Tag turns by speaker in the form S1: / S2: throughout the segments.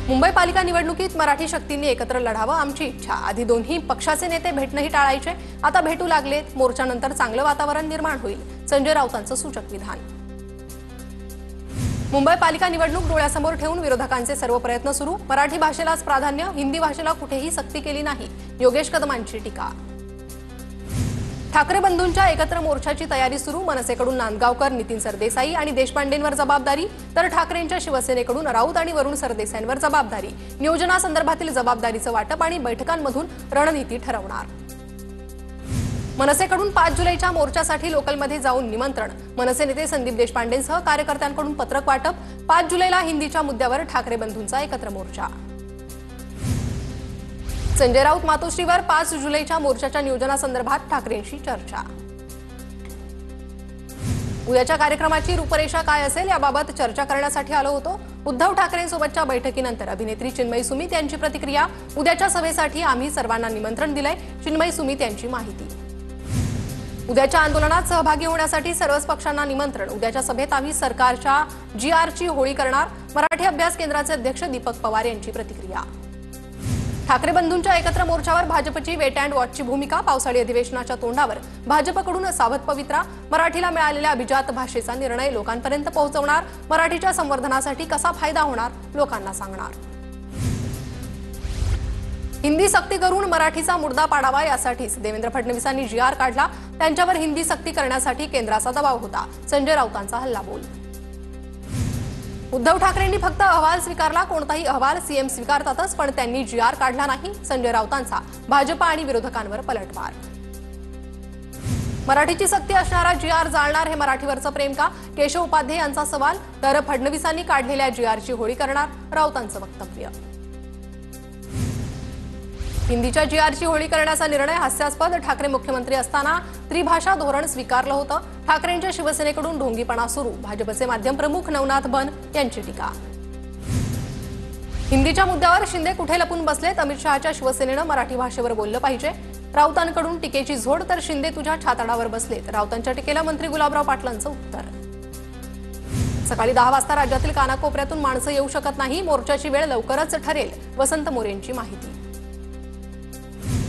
S1: मुंबई पालिका निवडणुकीत मराठी शक्तींनी एकत्र लढावं आमची इच्छा। आधी दोन्ही पक्षाचे नेते भेटणंही टाळायचे, आता भेटू लागलेत। मोर्चानंतर चांगलं वातावरण निर्माण होईल, संजय राऊतांचं सूचक विधान। मुंबई पालिका निवडणूक डोळ्यासमोर ठेवून विरोधकांचे सर्व प्रयत्न सुरू। मराठी भाषेलाच प्राधान्य, हिंदी भाषेला कुठेही सक्ती केली नाही, योगेश कदमांची टीका। ठाकरे बंधूंच्या एकत्र मोर्चाची तयारी सुरू। मनसेकडून नांदगावकर, नितीन सरदेसाई आणि देशपांडेंवर जबाबदारी, तर ठाकरेंच्या शिवसेनेकडून राऊत आणि वरुण सरदेसाईंवर जबाबदारी। नियोजनासंदर्भातील जबाबदारीचं वाटप आणि बैठकांमधून रणनीती ठरवणार। मनसेकडून 5 जुलैच्या मोर्चासाठी लोकलमध्ये जाऊन निमंत्रण। मनसे नेते संदीप देशपांडेंसह कार्यकर्त्यांकडून पत्रक वाटप। 5 जुलैला हिंदीच्या मुद्द्यावर ठाकरे बंधूंचा एकत्र मोर्चा। संजय राऊत मातोश्रीवर 5 जुलैच्या मोर्चाच्या नियोजनासंदर्भात ठाकरेंशी चर्चा। उद्याच्या कार्यक्रमाची रूपरेषा काय असेल याबाबत चर्चा करण्यासाठी आलो होतो। उद्धव ठाकरेंसोबतच्या बैठकीनंतर अभिनेत्री चिन्मयी सुमित यांची प्रतिक्रिया। उद्याच्या सभेसाठी आम्ही सर्वांना निमंत्रण दिलंय, चिन्मयी सुमित यांची माहिती। उद्याच्या आंदोलनात सहभागी होण्यासाठी सर्वच पक्षांना निमंत्रण। उद्याच्या सभेत आम्ही सरकारच्या GRची होळी करणार, मराठी अभ्यास केंद्राचे अध्यक्ष दीपक पवार यांची प्रतिक्रिया। ठाकरे बंधूंच्या एकत्र मोर्चावर भाजपची वेट अँड वॉचची भूमिका। पावसाळी अधिवेशनाच्या तोंडावर भाजपकडून सावध पवित्रा। मराठीला मिळालेल्या अभिजात भाषेचा निर्णय लोकांपर्यंत पोहोचवणार, मराठीच्या संवर्धनासाठी कसा फायदा होणार लोकांना सांगणार। हिंदी सक्ती करून मराठीचा मुर्दा पाडावा यासाठीच देवेंद्र फडणवीसांनी GR काढला। त्यांच्यावर हिंदी सक्ती करण्यासाठी केंद्राचा दबाव होता, संजय राऊतांचा हल्लाबोल। उद्धव ठाकरेंनी फक्त अहवाल स्वीकारला, कोणताही अहवाल सीएम स्वीकारतातच, पण त्यांनी GR काढला नाही, संजय राऊतांचा भाजप आणि विरोधकांवर पलटवार। मराठीची सक्ती असणारा GR जाळणार, हे मराठीवरचं प्रेम का? केशव उपाध्ये यांचा सवाल। तर फडणवीसांनी काढलेल्या GRची होळी करणार, राऊतांचं वक्तव्य। हिंदीच्या GRची होळी करण्याचा निर्णय हास्यास्पद। ठाकरे मुख्यमंत्री असताना त्रिभाषा धोरण स्वीकारलं होतं। ठाकरेंच्या शिवसेनेकडून ढोंगीपणा सुरू, भाजपचे माध्यम प्रमुख नवनाथ बन यांची टीका। हिंदीच्या मुद्द्यावर शिंदे कुठे लपून बसलेत? अमित शहाच्या शिवसेनेनं मराठी भाषेवर बोललं पाहिजे। राऊतांकडून टीकेची झोड, तर शिंदे तुझ्या छाताडावर बसलेत, राऊतांच्या टीकेला मंत्री गुलाबराव पाटलांचं उत्तर। सकाळी 10 वाजता राज्यातील कानाकोपऱ्यातून माणसं येऊ शकत नाही, मोर्चाची वेळ लवकरच ठरेल, वसंत मोरेंची माहिती।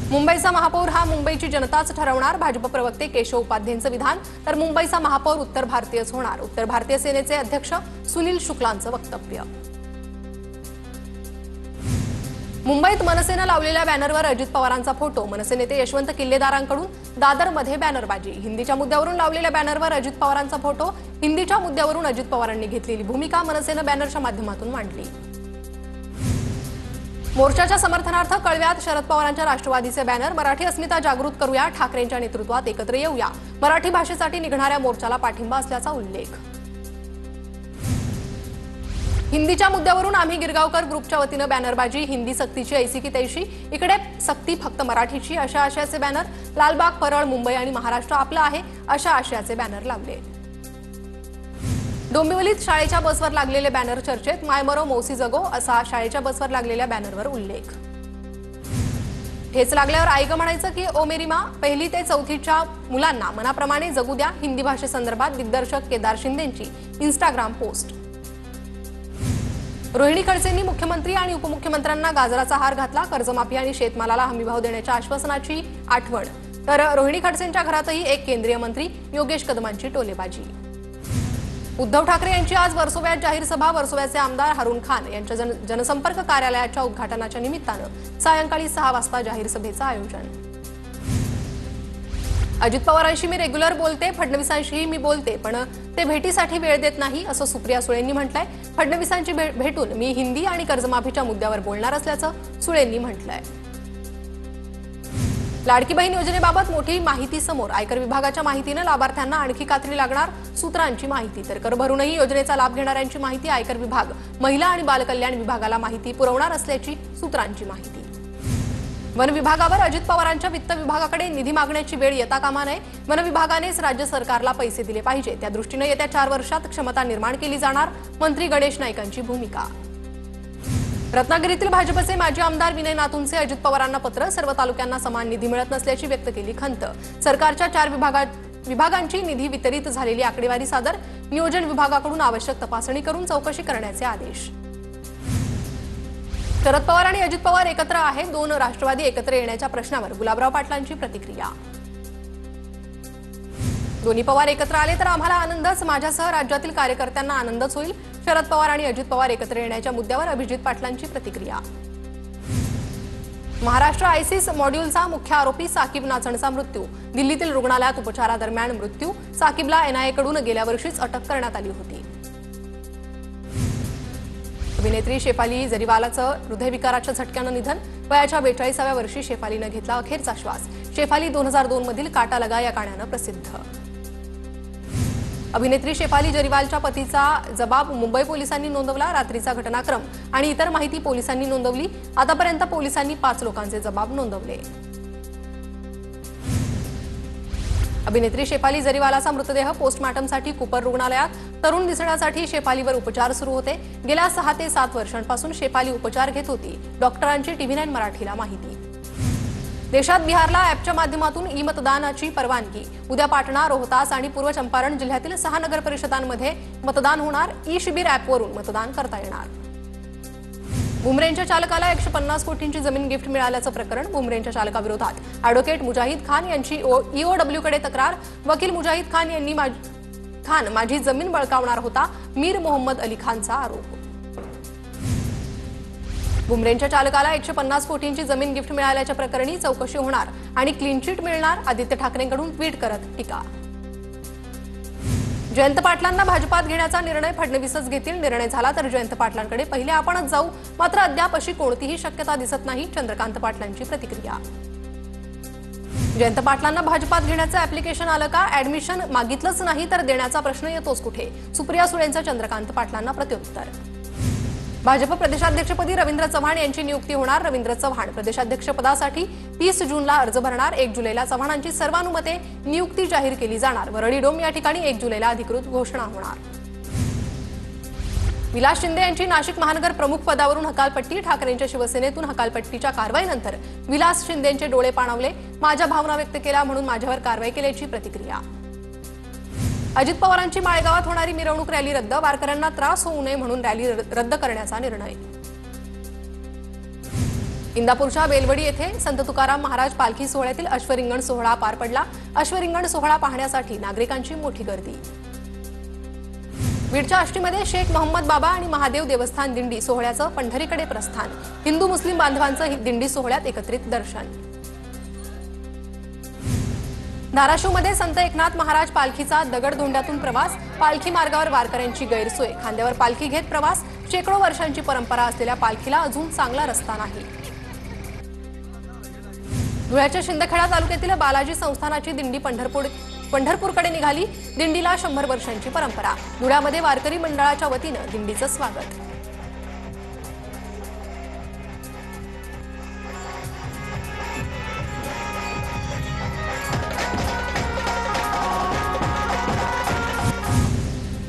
S1: मुंबईचा महापौर हा मुंबईची जनताच ठरवणार, भाजप प्रवक्ते केशव उपाध्येंचं विधान। तर मुंबईचा महापौर उत्तर भारतीयच होणार, उत्तर भारतीय सेनेचे अध्यक्ष सुनील शुक्लांचं वक्तव्य। मुंबईत मनसेनं लावलेल्या बॅनरवर अजित पवारांचा फोटो। मनसे नेते यशवंत किल्लेदारांकडून दादरमध्ये बॅनरबाजी। हिंदीच्या मुद्द्यावरून लावलेल्या बॅनरवर अजित पवारांचा फोटो। हिंदीच्या मुद्द्यावरून अजित पवारांनी घेतलेली भूमिका मनसेनं बॅनरच्या माध्यमातून मांडली। मोर्चाच्या समर्थनार्थ कळव्यात शरद पवारांच्या राष्ट्रवादीचे बॅनर। मराठी अस्मिता जागृत करूया, ठाकरेंच्या नेतृत्वात एकत्र येऊया, मराठी भाषेसाठी निघणाऱ्या मोर्चाला पाठिंबा असल्याचा उल्लेख। हिंदीच्या मुद्द्यावरून आम्ही गिरगावकर ग्रुपच्या वतीनं बॅनरबाजी। हिंदी सक्तीची ऐसी की तैशी, इकडे सक्ती फक्त मराठीची, अशा आशयाचे बॅनर। लालबाग, परळ, मुंबई आणि महाराष्ट्र आपलं आहे, अशा आशयाचे बॅनर लावले। डोंबिवलीत शाळेच्या बसवर लागलेले बॅनर चर्चेत। माय मरो मौसी जगो, असा शाळेच्या बसवर लागलेल्या बॅनरवर उल्लेख। ठेच लागल्यावर आई गं म्हणायचं की ओ मेरी माँ? 1ली ते 4थीच्या मुलांना मनाप्रमाणे जगू द्या, हिंदी भाषेसंदर्भात दिग्दर्शक केदार शिंदेंची इंस्टाग्राम पोस्ट। रोहिणी खडसेंनी मुख्यमंत्री आणि उपमुख्यमंत्र्यांना गाजराचा हार घातला। कर्जमाफी आणि शेतमालाला हमीभाव देण्याच्या आश्वासनाची आठवण। तर रोहिणी खडसेंच्या घरातही एक केंद्रीय मंत्री, योगेश कदमांची टोलेबाजी। उद्धव ठाकरे यांची आज वर्सोव्यात जाहीर सभा। वर्सोव्याचे आमदार हारून खान यांच्या जनसंपर्क कार्यालयाच्या उद्घाटनाच्या निमित्तानं सायंकाळी 6 वाजता जाहीर सभेचं आयोजन। अजित पवारांशी मी रेग्युलर बोलते, फडणवीसांशीही मी बोलते, पण ते भेटीसाठी वेळ देत नाही, असं सुप्रिया सुळेंनी म्हटलंय। फडणवीसांची भेटून मी हिंदी आणि कर्जमाफीच्या मुद्द्यावर बोलणार असल्याचं सुळेंनी म्हटलंय। लाडकी बहीण योजनेबाबत मोठी माहिती समोर। आयकर विभागाच्या माहितीनं लाभार्थ्यांना आणखी कात्री लागणार, सूत्रांची माहिती। तर कर भरूनही योजनेचा लाभ घेणाऱ्यांची माहिती आयकर विभाग महिला आणि बालकल्याण विभागाला माहिती पुरवणार असल्याची सूत्रांची माहिती। वन विभागावर अजित पवारांच्या वित्त विभागाकडे निधी मागण्याची वेळ येता कामा नये। वन विभागानेच राज्य सरकारला पैसे दिले पाहिजे, त्या दृष्टीने येत्या 4 वर्षात क्षमता निर्माण केली जाणार, मंत्री गणेश नाईकांची भूमिका। रत्नागिरीतील भाजपचे माजी आमदार विनय नातूंचे अजित पवारांना पत्र। सर्व तालुक्यांना समान निधी मिळत नसल्याची व्यक्त केली खंत। सरकारच्या 4 विभागांची निधी वितरित झालेली आकडेवारी सादर। नियोजन विभागाकडून आवश्यक तपासणी करून चौकशी करण्याचे आदेश। शरद पवार आणि अजित पवार एकत्र आहे, दोन राष्ट्रवादी एकत्र येण्याच्या प्रश्नावर गुलाबराव पाटलांची प्रतिक्रिया। दोन्ही पवार एकत्र आले तर आम्हाला आनंदच, माझ्यासह राज्यातील कार्यकर्त्यांना आनंदच होईल। शरद पवार आणि अजित पवार एकत्र येण्याच्या मुद्द्यावर अभिजित पाटलांची प्रतिक्रिया। महाराष्ट्र आयसिस मॉड्यूलचा मुख्य आरोपी साकीब नाचणचा मृत्यू, दिल्लीतील रुग्णालयात उपचारादरम्यान मृत्यू। साकीबला एनआयएकडून गेल्या वर्षीच अटक करण्यात आली होती। अभिनेत्री शेफाली जरीवालाचं हृदयविकाराच्या झटक्यानं निधन, वयाच्या 42व्या वर्षी शेफालीनं घेतला अखेरचा श्वास। शेफाली 2002 मधील काटा लगा या गाण्यानं प्रसिद्ध। अभिनेत्री शेफाली जरीवालच्या पतीचा जबाब मुंबई पोलिसांनी नोंदवला, रात्रीचा घटनाक्रम आणि इतर माहिती पोलिसांनी नोंदवली। आतापर्यंत पोलिसांनी 5 लोकांचे जबाब नोंदवले। अभिनेत्री शेफाली जरीवालाचा मृतदेह पोस्टमॉर्टमसाठी कुपर रुग्णालयात, तरुण दिसण्यासाठी शेफालीवर उपचार सुरू होते। गेल्या 6 ते 7 वर्षांपासून शेफाली उपचार घेत होती, डॉक्टरांची TV9 मराठीला माहिती। देशात बिहारला ॲपच्या माध्यमातून ई-मतदानाची परवानगी, उद्या पाटणा, रोहतास आणि पूर्व चंपारण जिल्ह्यातील 6 नगर परिषदांमध्ये मतदान होणार। ई-शिबीर ॲपवरून मतदान करता येणार। बुमरेंच्या चालकाला 150 कोटींची जमीन गिफ्ट मिळाल्याचं प्रकरण, बुमरेंच्या चालकाविरोधात ॲडव्होकेट मुजाहिद खान यांची EOWकडे तक्रार। वकील मुजाहिद खान यांनी माझी जमीन बळकावणार होता, मीर मोहम्मद अली खानचा आरोप। बुमरेंच्या चालकाला 150 कोटींची जमीन गिफ्ट मिळाल्याच्या प्रकरणी चौकशी होणार आणि क्लीन चिट मिळणार, आदित्य ठाकरेंकडून ट्विट करत टीका। जयंत पाटलांना भाजपात घेण्याचा निर्णय फडणवीसच घेतील, निर्णय झाला तर जयंत पाटलांकडे पहिले आपणच जाऊ, मात्र अद्याप अशी कोणतीही शक्यता दिसत नाही, चंद्रकांत पाटलांची प्रतिक्रिया। जयंत पाटलांना भाजपात घेण्याचं ॲप्लिकेशन आलं का, ॲडमिशन मागितलंच नाही तर देण्याचा प्रश्न येतोच कुठे, सुप्रिया सुळेंचं चंद्रकांत पाटलांना प्रत्युत्तर। भाजप प्रदेशाध्यक्षपदी रवींद्र चव्हाण यांची नियुक्ती होणार, रवींद्र चव्हाण प्रदेशाध्यक्षपदासाठी 30 जूनला अर्ज भरणार, 1 जुलैला चव्हाणांची सर्वानुमते नियुक्ती जाहीर केली जाणार। वरळी डोम या ठिकाणी 1 जुलैला अधिकृत घोषणा होणार। विलास शिंदे यांची नाशिक महानगर प्रमुख पदावरून हकालपट्टी, ठाकरेंच्या शिवसेनेतून हकालपट्टीच्या कारवाईनंतर विलास शिंदेंचे डोळे पाणावले, माझ्या भावना व्यक्त केल्या म्हणून माझ्यावर कारवाई केल्याची प्रतिक्रिया। अजित पवारांची माळेगावात होणारी मिरवणूक रॅली रद्द, वारकऱ्यांना त्रास होऊ नये म्हणून रॅली रद्द करण्याचा निर्णय। इंदापूरच्या बेलवडी येथे संत तुकाराम महाराज पालखी सोहळ्यातील अश्वरिंगण सोहळा पार पडला, अश्वरिंगण सोहळा पाहण्यासाठी नागरिकांची मोठी गर्दी। बीडच्या आष्टीमध्ये शेख मोहम्मद बाबा आणि महादेव देवस्थान दिंडी सोहळ्याचं पंढरीकडे प्रस्थान, हिंदू मुस्लिम बांधवांचं दिंडी सोहळ्यात एकत्रित दर्शन। धाराशिवमध्ये संत एकनाथ महाराज पालखीचा दगडधोंड्यातून प्रवास, पालखी मार्गावर वारकऱ्यांची गैरसोय, खांद्यावर पालखी घेत प्रवास, शेकडो वर्षांची परंपरा असलेल्या पालखीला अजून चांगला रस्ता नाही। धुळ्याच्या शिंदखेडा तालुक्यातील बालाजी संस्थानाची दिंडी पंढरपूरकडे निघाली, दिंडीला 100 वर्षांची परंपरा, धुळ्यामध्ये वारकरी मंडळाच्या वतीनं दिंडीचं स्वागत।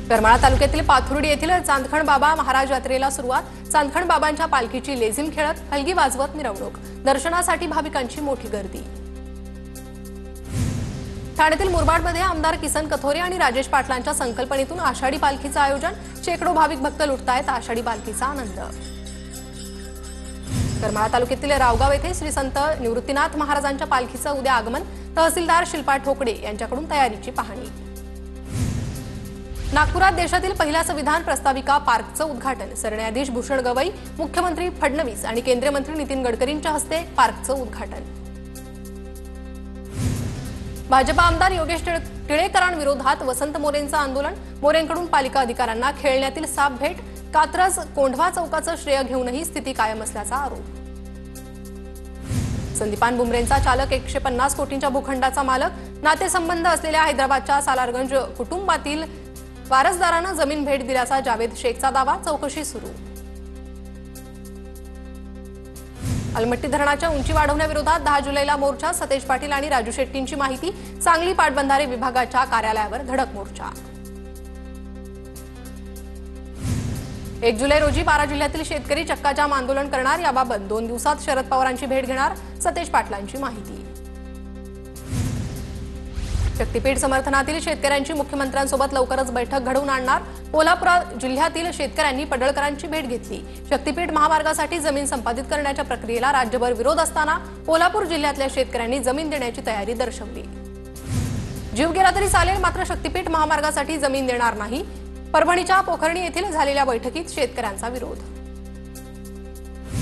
S1: करमाळा तालुक्यातील पाथुर्डी येथील चांदखण बाबा महाराज यात्रेला सुरुवात, चांदखण बाबांच्या पालखीची लेझीम खेळत हलगी वाजवत मिरवणूक, दर्शनासाठी भाविकांची मोठी गर्दी। ठाण्यातील मुरबाडमध्ये आमदार किसन कथोरे आणि राजेश पाटलांच्या संकल्पनेतून आषाढी पालखीचं आयोजन, शेकडो भाविक भक्त लुटतायत आषाढी पालखीचा आनंद। करमाळा तालुक्यातील रावगाव येथे श्री संत निवृत्तीनाथ महाराजांच्या पालखीचं उद्या आगमन, तहसीलदार शिल्पा ठोकडे यांच्याकडून तयारीची पाहणी। नागपुरात देशातील पहिल्या संविधान प्रस्ताविका पार्कचं उद्घाटन, सरन्यायाधीश भूषण गवई, मुख्यमंत्री फडणवीस आणि केंद्रीय मंत्री नितीन गडकरींच्या हस्ते पार्कचं उद्घाटन। भाजप आमदार योगेश टिळेकरांविरोधात वसंत मोरेंचं आंदोलन, मोरेंकडून पालिका अधिकाऱ्यांना खेळण्यातील साप भेट, कात्रज कोंढवा चौकाचं श्रेय घेऊनही स्थिती कायम असल्याचा आरोप। संदीपान बुमरेंचा चालक 150 कोटींच्या भूखंडाचा मालक, नातेसंबंध असलेल्या हैदराबादच्या सालारगंज कुटुंबातील वारसदारांना जमीन भेट दिल्याचा जावेद शेखचा दावा, चौकशी सुरू। अलमट्टी धरणाच्या उंची वाढवण्याविरोधात 10 जुलैला मोर्चा, सतेज पाटील आणि राजू शेट्टींची माहिती, सांगली पाटबंधारे विभागाच्या कार्यालयावर धडक मोर्चा। 1 जुलै रोजी 12 जिल्ह्यातील शेतकरी चक्काजाम आंदोलन करणार, याबाबत 2 दिवसात शरद पवारांची भेट घेणार, सतेज पाटलांची माहिती। शक्तीपीठ समर्थनातील शेतकऱ्यांची मुख्यमंत्र्यांसोबत लवकरच बैठक घडवून आणणार. कोल्हापूर जिल्ह्यातील शेतकऱ्यांनी पडळकरांची भेट घेतली. शक्तीपीठ महामार्गासाठी जमीन संपादित करण्याच्या प्रक्रियेला राज्यभर विरोध असताना कोल्हापूर जिल्ह्यातल्या शेतकऱ्यांनी जमीन देण्याची तयारी दर्शवली. जीव गेला तरी चालेल, मात्र शक्तीपीठ महामार्गासाठी जमीन देणार नाही. परभणीच्या पोखर्णी येथील झालेल्या बैठकीत शेतकऱ्यांचा विरोध.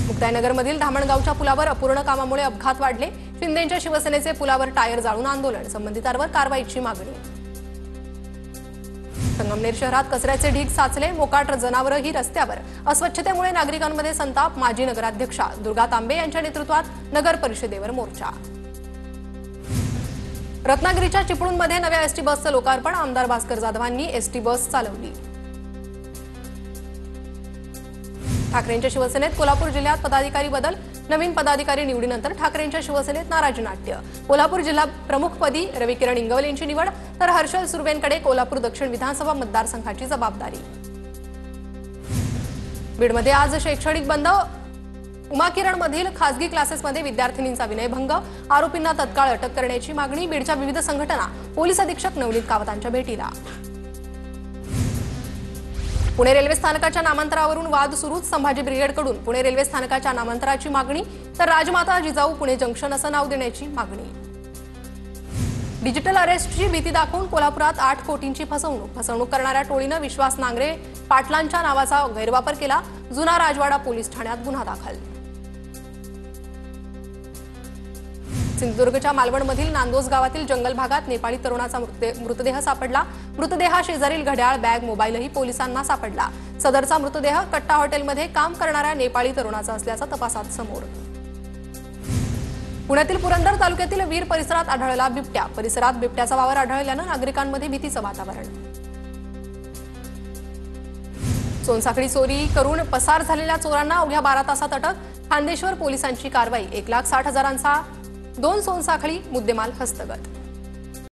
S1: मुक्ताईनगरमधील धामणगावच्या पुलावर अपूर्ण कामामुळे अपघात वाढले. शिंदेच्या शिवसेनेचे पुलावर टायर जाळून आंदोलन. संबंधितांवर कारवाईची मागणी. संगमनेर शहरात कचऱ्याचे ढीग साचले. मोकाट जनावरही रस्त्यावर. अस्वच्छतेमुळे नागरिकांमध्ये संताप. माजी नगराध्यक्षा दुर्गा तांबे यांच्या नेतृत्वात नगर परिषदेवर मोर्चा. रत्नागिरीच्या चिपळूणमध्ये नव्या एसटी बसचं लोकार्पण. आमदार भास्कर जाधवांनी एसटी बस चालवली. ठाकरेंच्या शिवसेनेत कोल्हापूर जिल्ह्यात पदाधिकारी बदल. नवीन पदाधिकारी निवडीनंतर ठाकरेंच्या शिवसेनेत नाराजी नाट्य. कोल्हापूर जिल्हा प्रमुखपदी रविकिरण इंगवले यांची निवड, तर हर्षल सुर्वेंकडे कोल्हापूर दक्षिण विधानसभा मतदारसंघाची जबाबदारी. बीडमध्ये आज शैक्षणिक बंद. उमाकिरणमधील खासगी क्लासेसमध्ये विद्यार्थिनींचा विनयभंग. आरोपींना तत्काळ अटक करण्याची मागणी. बीडच्या विविध संघटना पोलीस अधीक्षक नवनीत कावतांच्या भेटीला. पुणे रेल्वे स्थानकाच्या नामांतरावरून वाद सुरूच. संभाजी ब्रिगेडकडून पुणे रेल्वे स्थानकाच्या नामांतराची मागणी, तर राजमाता जिजाऊ पुणे जंक्शन असं नाव देण्याची मागणी. डिजिटल अरेस्टची भीती दाखवून कोल्हापुरात 8 कोटींची फसवणूक करणाऱ्या टोळीनं विश्वास नांगरे पाटलांच्या नावाचा गैरवापर केला. जुना राजवाडा पोलीस ठाण्यात गुन्हा दाखल. सिंधुदुर्गच्या मालवणमधील नांदोस गावातील जंगल भागात नेपाळी तरुणाचा मृतदेह सापडला. मृतदेहाशेजारील घड्याळ, बॅग, मोबाईलही पोलिसांना सापडला. सदरचा मृतदेह कट्टा हॉटेलमध्ये काम करणाऱ्या नेपाळी तरुणाचा असल्याचा तपासात समोर. पुण्यातील पुरंदर तालुक्यातील वीर परिसरात आढळला बिबट्या. परिसरात बिबट्याचा वावर आढळल्यानं नागरिकांमध्ये भीतीचं वातावरण. सोनसाखळी चोरी करून पसार झालेल्या चोरांना अवघ्या 12 तासात अटक. खांदेश्वर पोलिसांची कारवाई. 1,60,000चा 2 सोनसाखळी मुद्देमाल हस्तगत.